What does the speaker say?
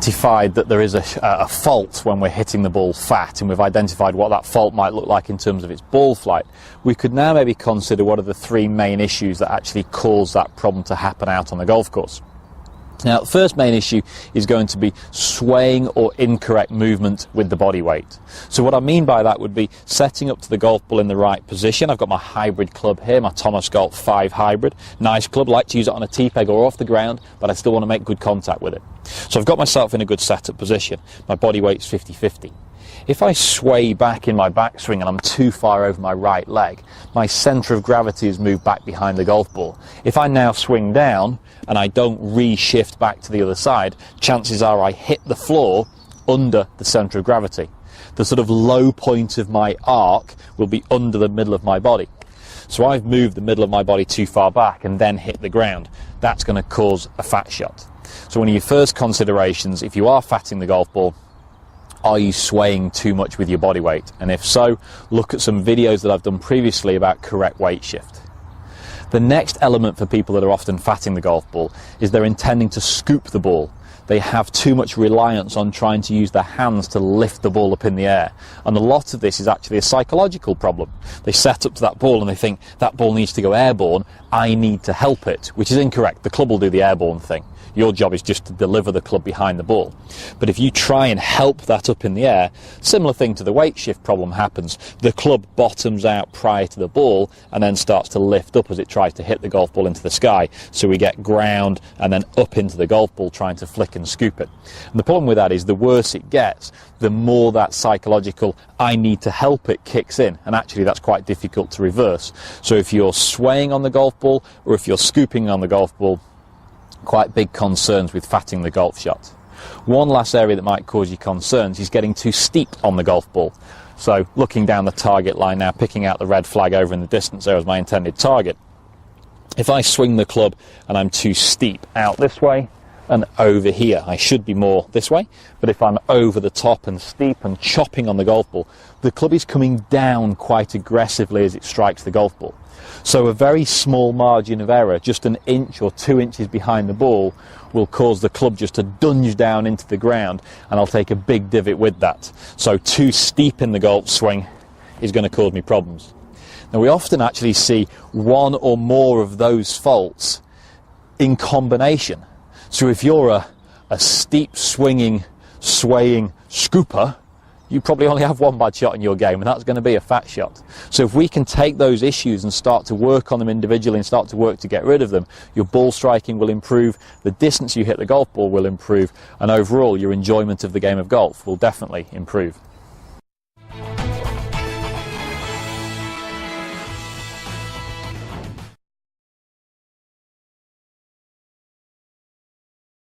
identified that there is a fault when we're hitting the ball fat, and we've identified what that fault might look like in terms of its ball flight, we could now maybe consider what are the three main issues that actually cause that problem to happen out on the golf course. Now, the first main issue is going to be swaying or incorrect movement with the body weight. So what I mean by that would be setting up to the golf ball in the right position. I've got my hybrid club here, my Thomas Golf 5 hybrid. Nice club, like to use it on a tee peg or off the ground, but I still want to make good contact with it. So I've got myself in a good setup position. My body weight's 50-50. If I sway back in my backswing and I'm too far over my right leg, my centre of gravity has moved back behind the golf ball. If I now swing down and I don't re-shift back to the other side, chances are I hit the floor under the centre of gravity. The sort of low point of my arc will be under the middle of my body. So I've moved the middle of my body too far back and then hit the ground. That's going to cause a fat shot. So one of your first considerations, if you are fatting the golf ball, are you swaying too much with your body weight? And if so, look at some videos that I've done previously about correct weight shift. The next element for people that are often fatting the golf ball is they're intending to scoop the ball. They have too much reliance on trying to use their hands to lift the ball up in the air. And a lot of this is actually a psychological problem. They set up to that ball and they think, that ball needs to go airborne, I need to help it, which is incorrect. The club will do the airborne thing. Your job is just to deliver the club behind the ball. But if you try and help that up in the air, similar thing to the weight shift problem happens. The club bottoms out prior to the ball and then starts to lift up as it tries to hit the golf ball into the sky. So we get ground and then up into the golf ball trying to flick and scoop it. And the problem with that is the worse it gets, the more that psychological I need to help it kicks in. And actually that's quite difficult to reverse. So if you're swaying on the golf ball or if you're scooping on the golf ball, quite big concerns with fatting the golf shot. One last area that might cause you concerns is getting too steep on the golf ball. So looking down the target line now, picking out the red flag over in the distance there as my intended target. If I swing the club and I'm too steep out this way and over here, I should be more this way, but if I'm over the top and steep and chopping on the golf ball, the club is coming down quite aggressively as it strikes the golf ball. So a very small margin of error, just an inch or 2 inches behind the ball, will cause the club just to dunge down into the ground, and I'll take a big divot with that. So too steep in the golf swing is going to cause me problems. Now we often actually see one or more of those faults in combination. So if you're a steep swinging, swaying scooper, you probably only have one bad shot in your game, and that's going to be a fat shot. So if we can take those issues and start to work on them individually and start to work to get rid of them, your ball striking will improve, the distance you hit the golf ball will improve, and overall your enjoyment of the game of golf will definitely improve.